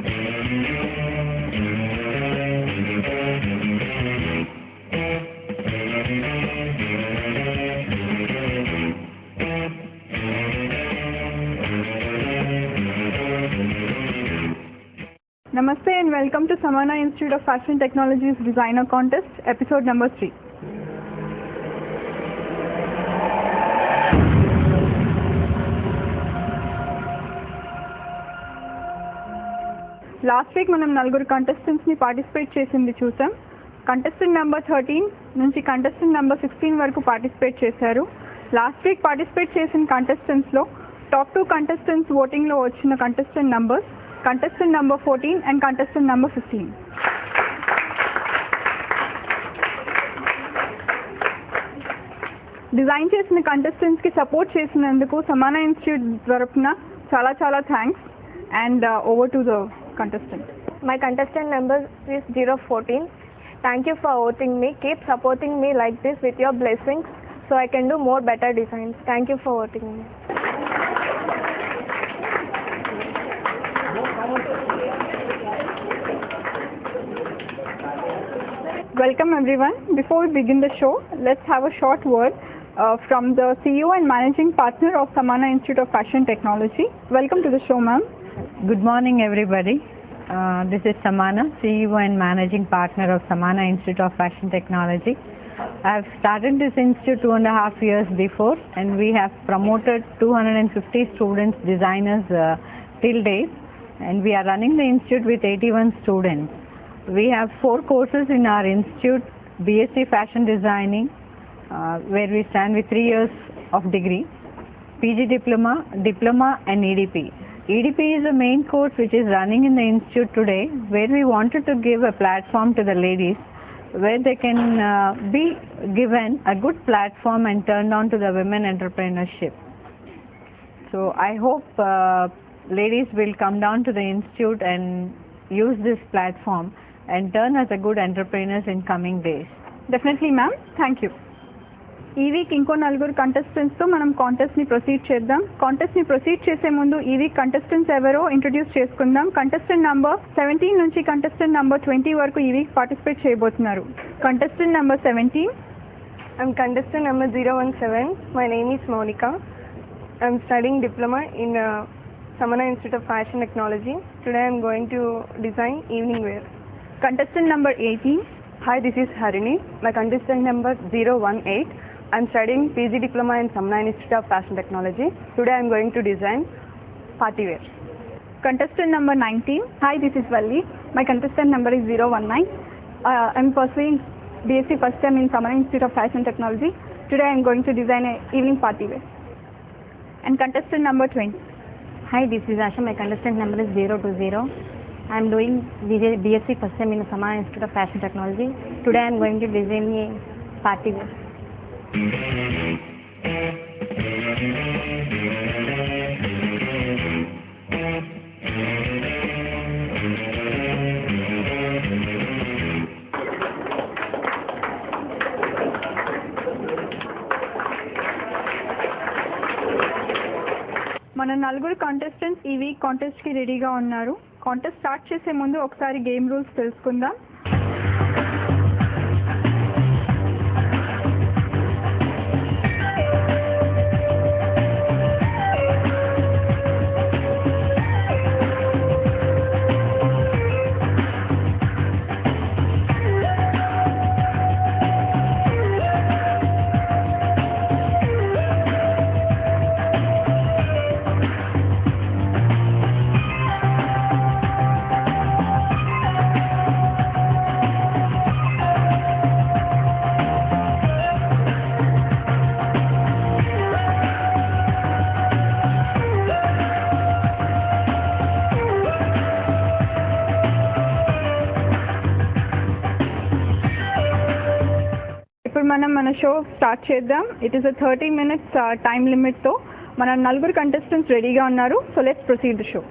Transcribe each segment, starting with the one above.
Namaste and welcome to Samana Institute of Fashion Technology's Designer Contest, episode number 3. Last week మనం నలుగురు contestants ని participate చేసింది చూసాం. Contestant number 13 నుంచి contestant number 16 వరకు participate చేశారు. Last week participate చేసిన contestants లో top 2 contestants voting లో వచ్చిన contestant numbers contestant number 14 and contestant number 15. Design చేసిన contestants కి సపోర్ట్ చేసినందుకు సమానా ఇన్స్టిట్యూట్ తరపున చాలా thanks and over to the contestant. My contestant number is 014. Thank you for voting me. Keep supporting me like this with your blessings so I can do more better designs. Thank you for voting me. Welcome everyone. Before we begin the show, let's have a short word from the CEO and Managing Partner of Samana Institute of Fashion Technology. Welcome to the show, ma'am. Good morning everybody. This is Samana, CEO and Managing Partner of Samana Institute of Fashion Technology. I have started this institute 2.5 years before and we have promoted 250 students, designers till date, and we are running the institute with 81 students. We have 4 courses in our institute: BSc Fashion Designing, where we stand with 3 years of degree, PG Diploma and EDP. EDP is the main course which is running in the institute today, where we wanted to give a platform to the ladies where they can be given a good platform and turned on to the women entrepreneurship. So I hope ladies will come down to the institute and use this platform and turn as a good entrepreneurs in coming days. Definitely, ma'am. Thank you. ఈ week ఇంకో నలుగురు కంటెస్టెంట్స్తో మనం కాంటెస్ట్ని proceed చేద్దాం. కాంటెస్ట్ని proceed చేసే ముందు ఈ week contestants ఎవరో introduce చేసుకుందాం. కంటెస్టెంట్ నంబర్ 17 నుంచి కంటెస్టెంట్ నంబర్ 20 వరకు ఈ వీక్ పార్టిసిపేట్ చేయబోతున్నారు. Contestant number 17. I'm contestant number 017. My name is Monica. I'm studying diploma in Samana Institute of Fashion Technology. Today I'm going to design evening wear. Contestant number 18. Hi, this is Harini. My contestant number 018. I'm studying PG Diploma in Samana Institute of Fashion Technology. Today I'm going to design party wear. Contestant number 19. Hi, this is Valli. My contestant number is 019. I'm pursuing BSc first time in Samana Institute of Fashion Technology. Today I'm going to design a evening party wear. And contestant number 20. Hi, this is Asha. My contestant number is 020. I am doing BSc first time in Samana Institute of Fashion Technology. Today I am going to design a party wear. మన నలుగురు contestants ఈ week కాంటెస్ట్కి రెడీగా ఉన్నారు. Contest start చేసే ముందు ఒకసారి game rules తెలుసుకుందాం. మనం మన షో స్టార్ట్ చేద్దాం. It is a 30 minutes time లిమిట్తో మన నలుగురు కంటెస్టెంట్స్ రెడీగా ఉన్నారు. So let's proceed the show.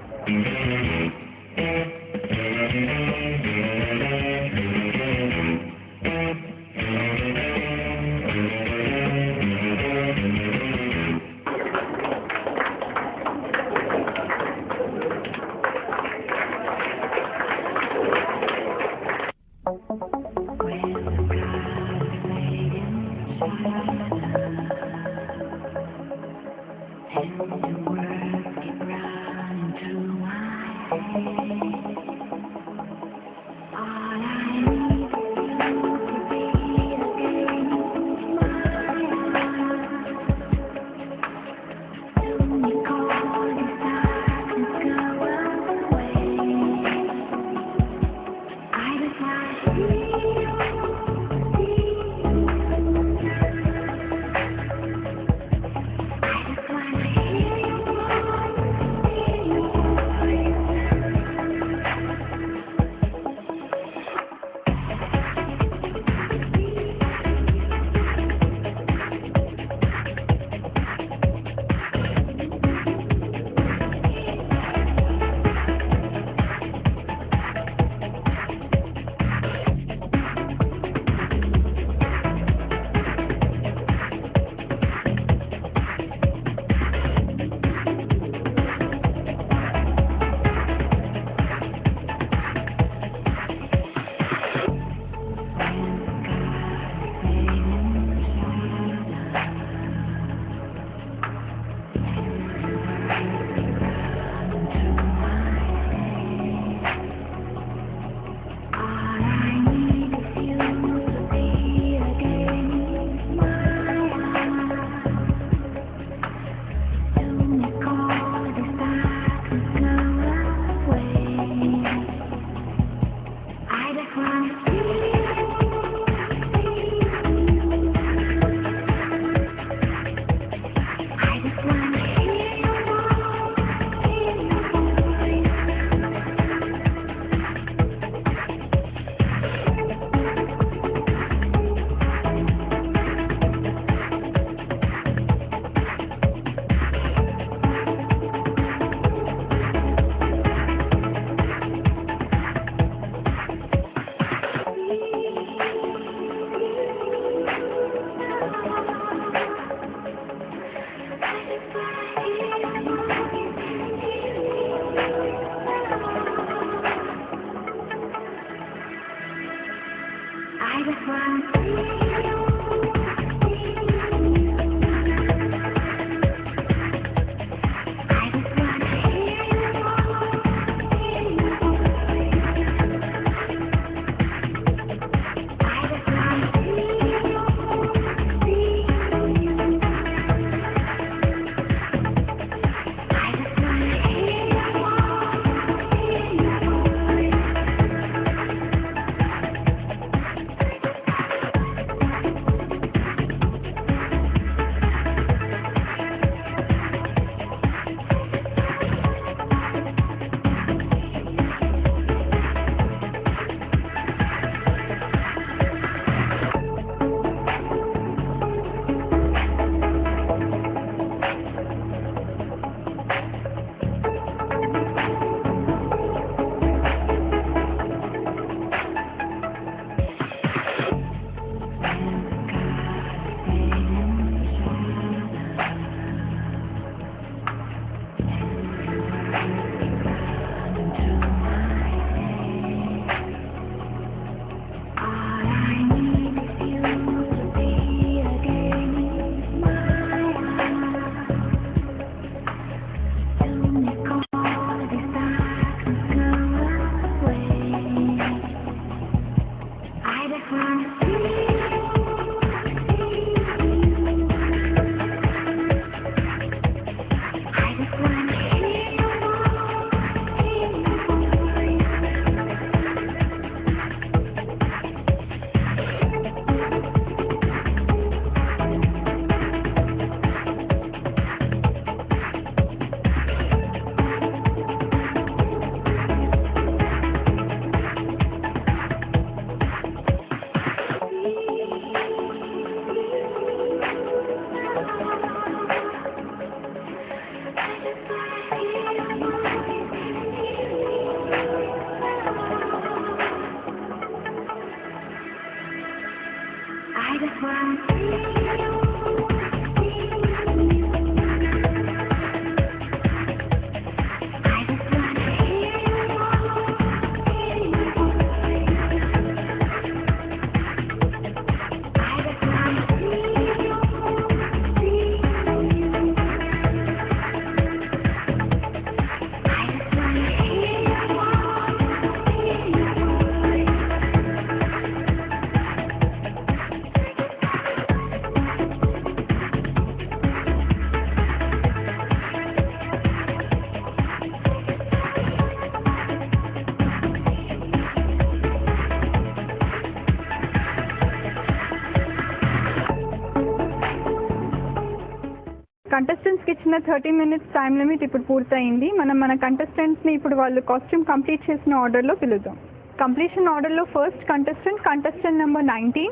కంటెస్టెంట్స్కి ఇచ్చిన 30 minutes టైం లిమిట్ ఇప్పుడు పూర్తయింది. మనం మన కంటెస్టెంట్స్ని ఇప్పుడు వాళ్ళు కాస్ట్యూమ్ కంప్లీట్ చేసిన ఆర్డర్లో పిలుద్దాం. కంప్లీషన్ ఆర్డర్లో ఫస్ట్ కంటెస్టెంట్ నెంబర్ 19,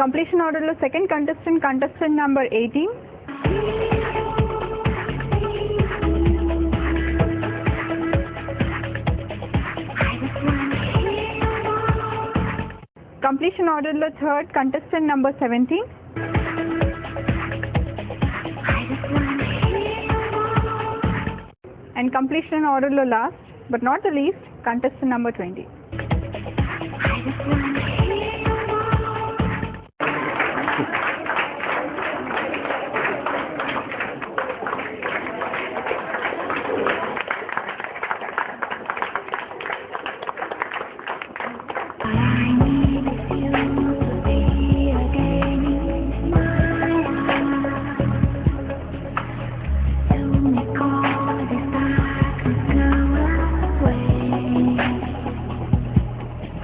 కంప్లీషన్ ఆర్డర్లో సెకండ్ కంటెస్టెంట్ నెంబర్ 18, కంప్లీషన్ ఆర్డర్లో third contestant number 17, and completion ఆర్డర్లో last but not the least contestant number 20.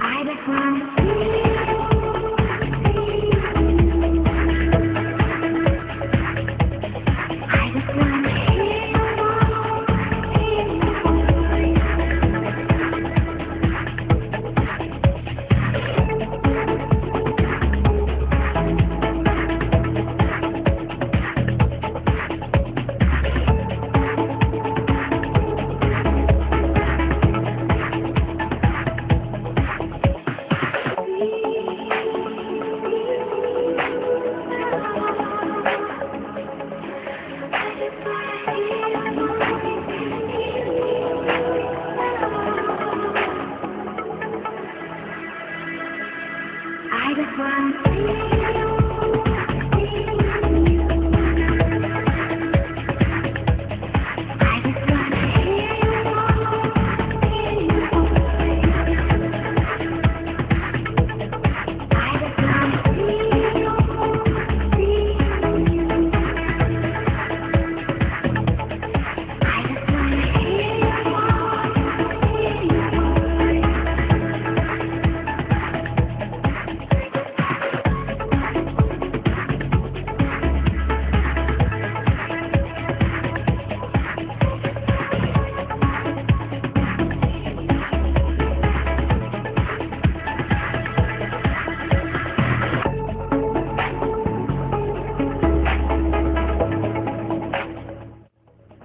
I just want to see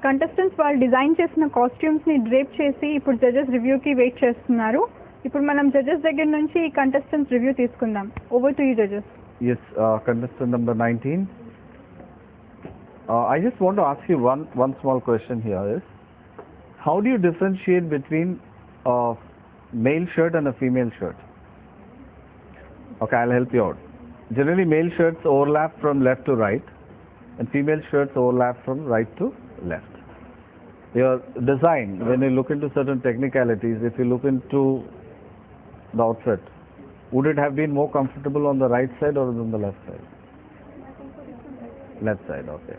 contestants వాళ్ళు డిజైన్ చేసిన కాస్ట్యూమ్స్ని డ్రేప్ చేసి ఇప్పుడు జడ్జెస్ రివ్యూకి వెయిట్ చేస్తున్నారు. ఇప్పుడు మనం జడ్జెస్ దగ్గర నుంచి ఈ కంటెస్టెంట్స్ రివ్యూ తీసుకుందాం. Over to you judges. Yes, contestant number 19. I just want to ask you one small question here is, how do you differentiate between a male shirt and a female shirt? Okay, I'll help you out. Generally, male shirts overlap from left to right, and female shirts overlap from right to left. Your design, when you look into certain technicalities, if you look into the outfit, would it have been more comfortable on the right side or on the left side? Left side, okay.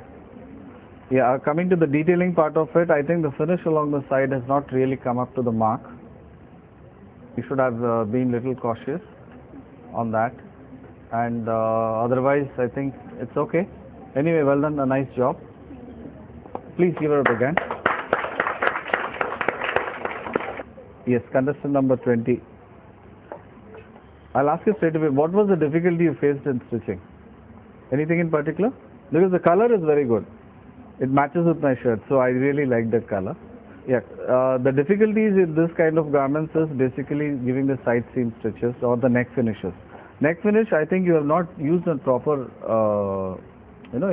Yeah, coming to the detailing part of it, I think the finish along the side has not really come up to the mark. You should have been little cautious on that, and otherwise I think it's okay. Anyway, well done, a nice job. Please give her a big hand. Yes, contestant number 20. I'll ask you straight away, what was the difficulty you faced in stitching? Anything in particular? Because the color is very good. It matches with my shirt, so I really like that color. Yeah, the difficulties in this kind of garments is basically giving the side seam stitches or the neck finishes. Neck finish, I think you have not used a proper,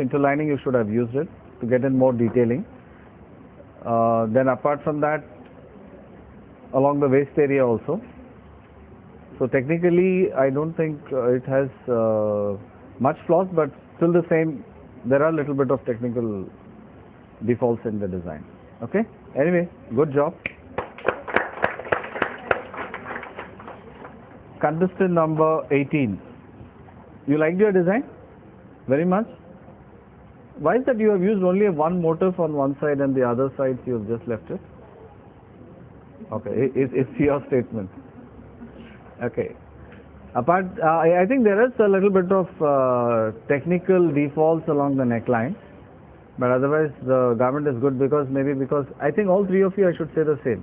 interlining. You should have used it to get in more detailing. Then apart from that, along the waist area also. So technically, I don't think it has much flaws, but still the same. There are a little bit of technical defaults in the design. Okay. Anyway, good job. Contestant number 18. You liked your design very much. Why is that you have used only one motif on one side and the other sides you have just left it? Okay, it's your statement. Okay. Apart, I think there is a little bit of technical defaults along the neckline, but otherwise the garment is good because I think all three of you, I should say the same.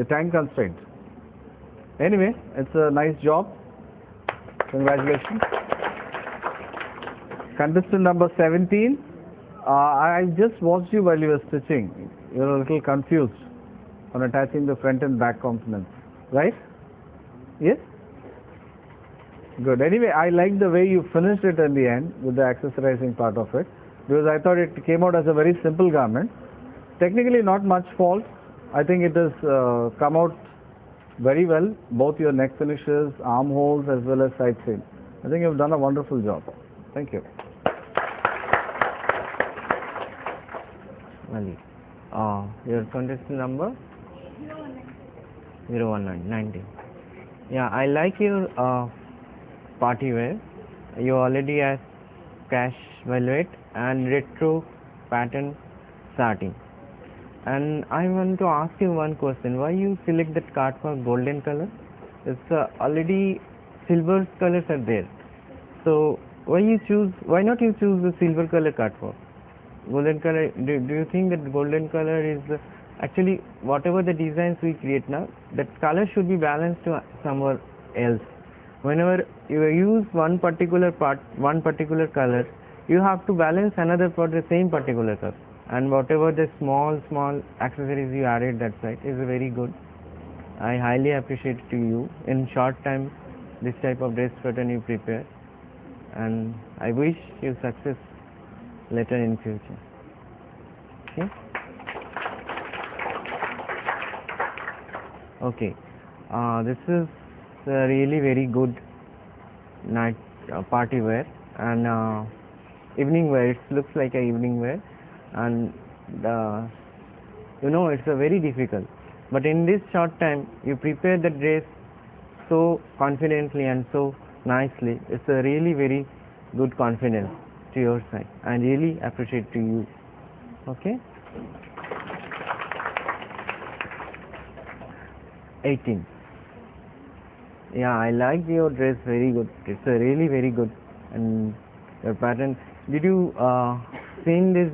A time constraint. Anyway, it's a nice job. Congratulations. Contestant number 17. I just watched you while you were stitching. You're a little confused on attaching the front and back components, right? Yes? Good. Anyway, I like the way you finished it in the end with the accessorizing part of it, because I thought it came out as a very simple garment. Technically not much fault. I think it has come out very well, both your neck finishes, armholes as well as side seam. I think you've done a wonderful job. Thank you. Mali. Your contestant number? 019. Yeah, I like your party wear. You already have cash velvet and retro pattern starting. And I want to ask you one question. Why you select that card for golden color? It's already silver colors are there. So why not you choose the silver color card for? Golden color, do you think that golden color is actually whatever the designs we create now, that color should be balanced to somewhere else. Whenever you use one particular part, one particular color, you have to balance another for the same particular color. And whatever the small accessories you added that side is very good. I highly appreciate to you. In short time, this type of dress pattern you prepare, and I wish you success later in future. Okay. Okay. This is really very good night party wear and evening wear. It looks like a evening wear, and it's a very difficult. But in this short time, you prepare the dress so confidently and so nicely. It's a really very good confidence to your side. I really appreciate to you. Okay. 18. Yeah, I like your dress very good. It's a really very good, and your pattern. Did you seen this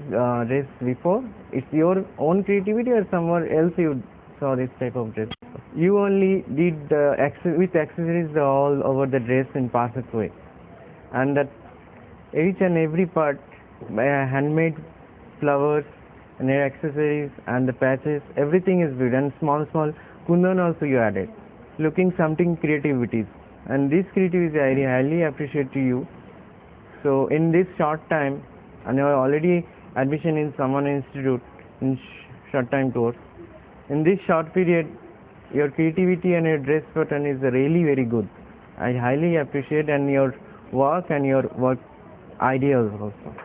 dress before? It's your own creativity or somewhere else you saw this type of dress? You only did with accessories all over the dress in perfect way, and that each and every part handmade flowers and your accessories and the patches, everything is good, and small kundan also you added, looking something creativity, and this creativity I highly appreciate to you. So in this short time, and you are already admission in Samana Institute in short time course, in this short period your creativity and your dress pattern is really very good. I highly appreciate, and your work and your work ideas also.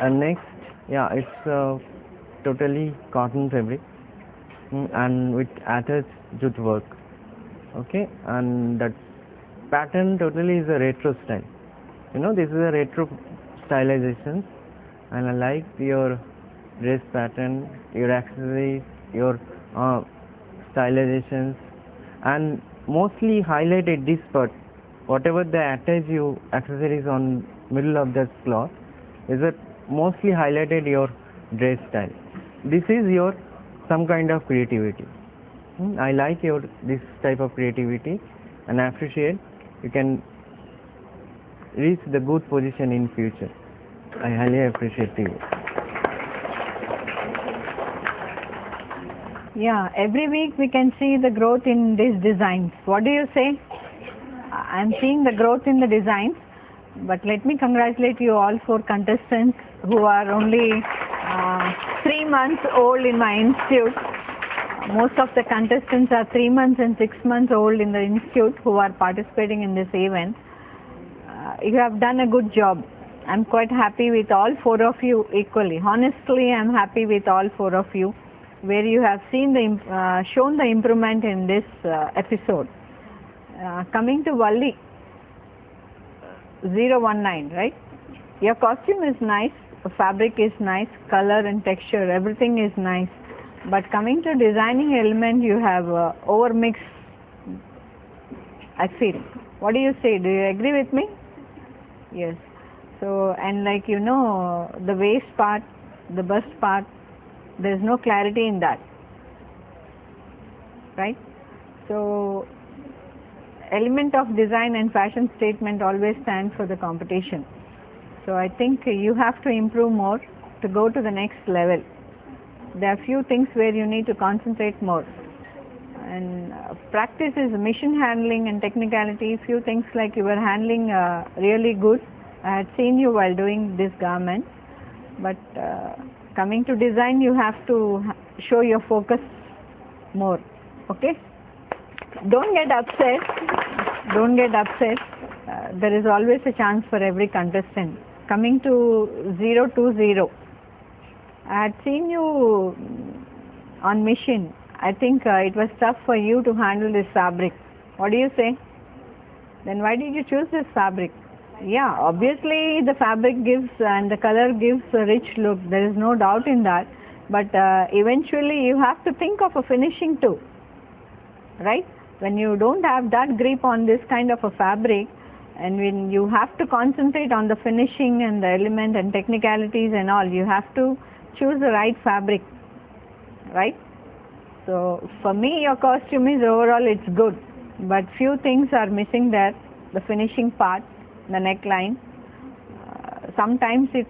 And next, yeah, it's totally cotton fabric and with attached jute work. Okay, and that pattern totally is a retro style. You know, this is a retro stylization, and I like your dress pattern, your accessories, your stylizations, and mostly highlighted this part. Whatever the attach you accessories on middle of that cloth is it mostly highlighted your dress style. This is your some kind of creativity. I like your this type of creativity, and I appreciate you can reach the good position in future. I highly appreciate you. Yeah, every week we can see the growth in these designs. What do you say? I'm seeing the growth in the designs, but let me congratulate you all 4 contestants who are only 3 months old in my institute. Most of the contestants are 3 months and 6 months old in the institute who are participating in this event. You have done a good job. I'm quite happy with all 4 of you equally. Honestly, I'm happy with all 4 of you, where you have seen the shown the improvement in this episode. Coming to Valli 019, right? Your costume is nice, the fabric is nice, color and texture, everything is nice. But coming to designing element, you have overmixed, I feel. What do you say? Do you agree with me? Yes. So, and like you know, the waist part, the bust part, there is no clarity in that, right? So element of design and fashion statement always stand for the competition. So I think you have to improve more to go to the next level. There are few things where you need to concentrate more, and practice is mission handling and technicality. Few things like you were handling really good. I had seen you while doing this garment, but coming to design, you have to show your focus more. Okay? Don't get upset. Don't get upset. There is always a chance for every contestant. Coming to 020, I had seen you on mission. I think it was tough for you to handle this fabric. What do you say? Then why did you choose this fabric? Yeah, obviously the fabric gives and the color gives a rich look. There is no doubt in that. But eventually you have to think of a finishing too, right? When you don't have that grip on this kind of a fabric, and when you have to concentrate on the finishing and the element and technicalities and all, you have to choose the right fabric, right? So for me, your costume is overall it's good, but few things are missing there. The finishing part, the neckline, sometimes it's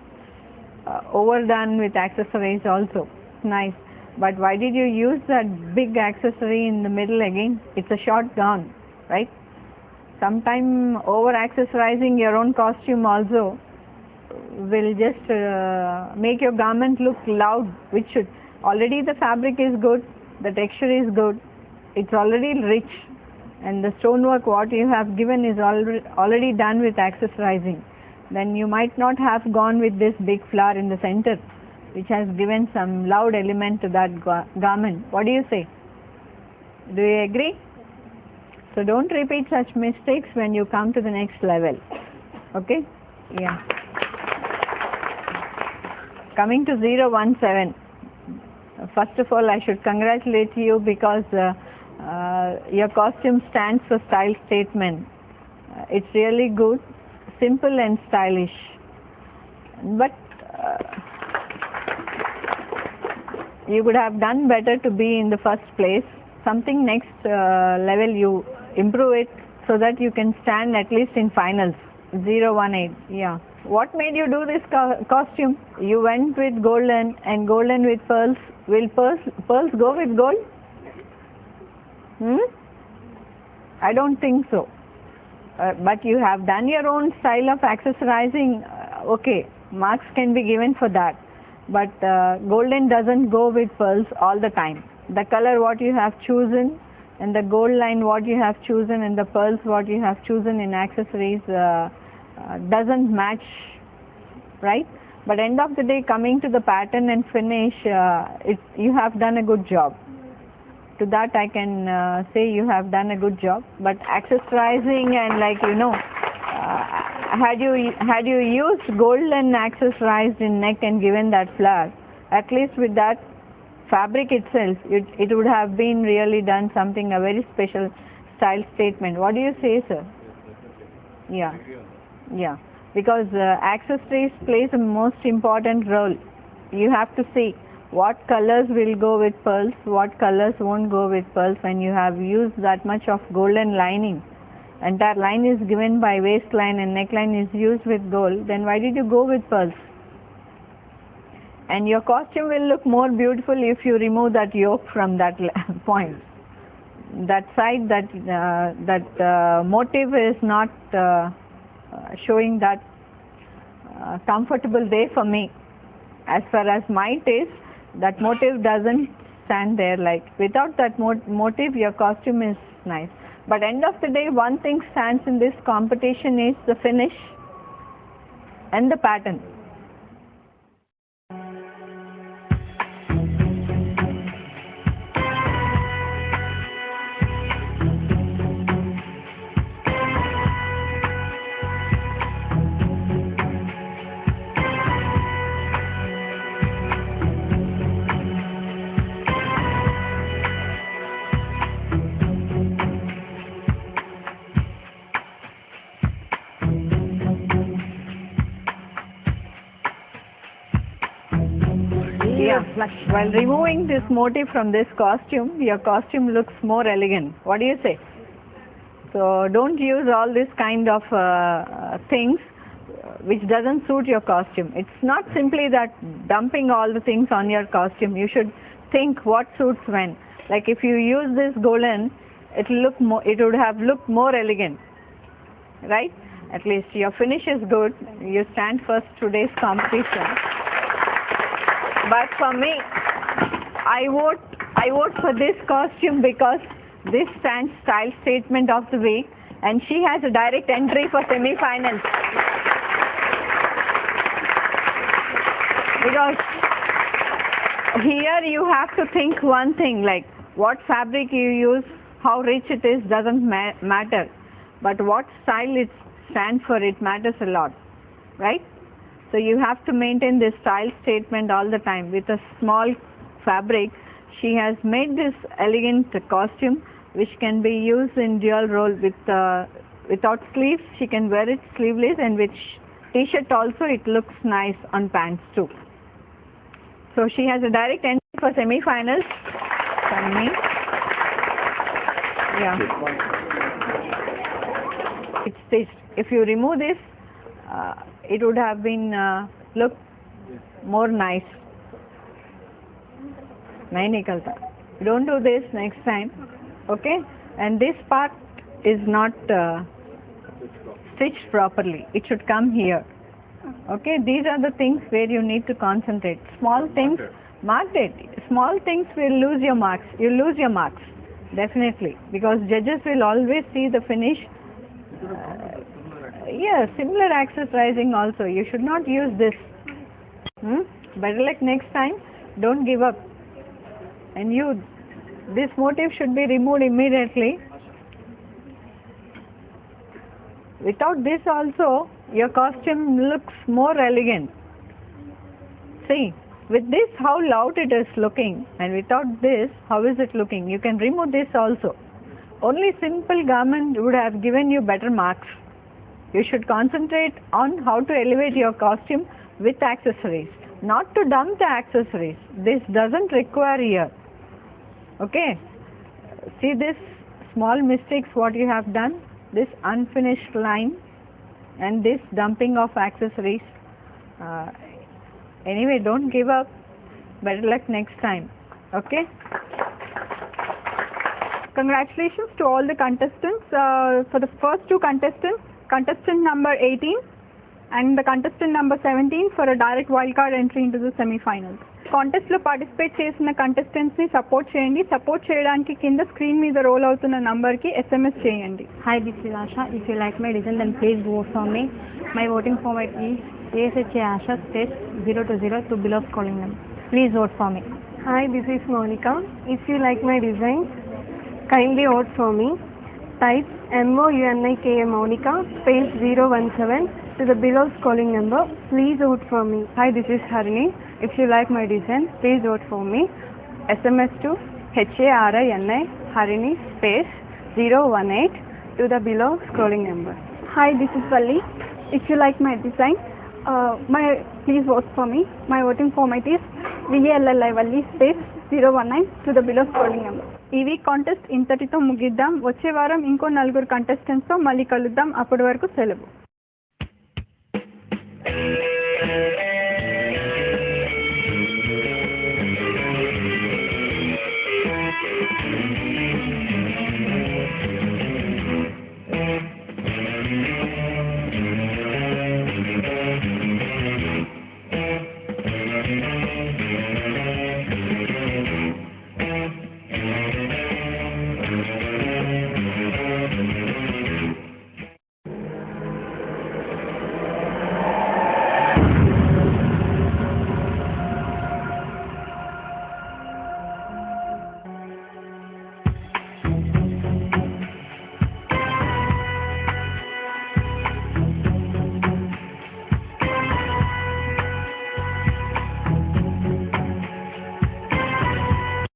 overdone with accessories also. It's nice, but why did you use that big accessory in the middle again? It's a short gown, right? Sometime over accessorizing your own costume also will just make your garment look loud, which should already the fabric is good, the texture is good, it's already rich, and the stonework what you have given is already done with accessorizing. Then you might not have gone with this big flower in the center, which has given some loud element to that garment. What do you say? Do you agree? So don't repeat such mistakes when you come to the next level. Okay? Yeah. Coming to 017. First of all, I should congratulate you because your costume stands for style statement. It's really good, simple and stylish. But you would have done better to be in the first place. Something next level you improve it so that you can stand at least in finals. 018. Yeah. What made you do this costume? You went with golden and golden with pearls. Will pearls go with gold? I don't think so. But you have done your own style of accessorizing. Okay, marks can be given for that. But golden doesn't go with pearls all the time. The color what you have chosen and the gold line what you have chosen and the pearls what you have chosen in accessories doesn't match, right? But end of the day, coming to the pattern and finish, you have done a good job. To that I can say you have done a good job. But accessorizing and had you used gold and accessorized in neck and given that flower, at least with that fabric itself, it would have been really done something, a very special style statement. What do you say, sir? Yeah, because accessories plays a most important role. You have to see what colors will go with pearls, what colors won't go with pearls. When you have used that much of golden lining, entire line is given by waistline and neckline is used with gold, then why did you go with pearls? And your costume will look more beautiful if you remove that yoke from that point. That side, that motive is not showing that comfortable day for me. As far as my taste, that motive doesn't stand there. Like without that motive, your costume is nice. But end of the day, one thing stands in this competition is the finish and the pattern. While removing this motif from this costume, your costume looks more elegant. What do you say? So don't use all this kind of things which doesn't suit your costume. It's not simply that dumping all the things on your costume. You should think what suits when. Like if you use this golden, it would have looked more elegant, right? At least your finish is good. You stand first today's competition. But for me, I vote for this costume because this stands style statement of the week, and she has a direct entry for semi-finals. Because here you have to think one thing, like what fabric you use, how rich it is doesn't matter, but what style it stands for, it matters a lot, right? So you have to maintain this style statement all the time. With a small fabric, she has made this elegant costume which can be used in dual role. Without sleeves, she can wear it sleeveless, and with t-shirt also it looks nice on pants too. So she has a direct entry for semi-finals from me. Yeah. It's stitched. If you remove this, it would have been look more nice. Don't do this next time, okay? And this part is not stitched properly. It should come here. Okay, these are the things where you need to concentrate. Small things, mark it. Small things will lose your marks. You lose your marks, definitely, because judges will always see the finish. Yeah, similar accessorizing also. You should not use this. Better luck next time. Don't give up. And this motif should be removed immediately. Without this also, your costume looks more elegant. See, with this how loud it is looking, and without this, how is it looking? You can remove this also. Only simple garment would have given you better marks. You should concentrate on how to elevate your costume with accessories, not to dump the accessories. This doesn't require here. Okay, see this small mistakes what you have done, this unfinished line, and this dumping of accessories. Anyway, don't give up. Better luck next time. Okay? Congratulations to all the contestants. For the first two contestants, contestant number 18 and the contestant number 17 for a direct wildcard entry into the semi-finals. Contest లో participate చేసిన contestants ని support చేయండి. Support చేయడానికి కింద screen మీద role అవుతున్న number కి SMS చేయండి. Hi, this is Asha. If you like my design, then please vote for me. My voting format is ASHA Asha space 020 to below scrolling number. Please vote for me. Hi, this is Monica. If you like my design, kindly vote for me. Type MOUNIKA Monica space 017 to the below scrolling number. Please vote for me. Hi, this is Harini. If you like my design, please vote for me. SMS to HARINI Harini space 018 to the below scrolling number. Hi, this is Valli. If you like my design, please vote for me. My voting format is VALLI Valli space 019 to the below scrolling number. ఈ week contest ఇంతటితో ముగిద్దాం. వచ్చే వారం ఇంకో 4 కంటెస్టెంట్స్తో మళ్ళీ కలుద్దాం. అప్పటి వరకు సెలవు.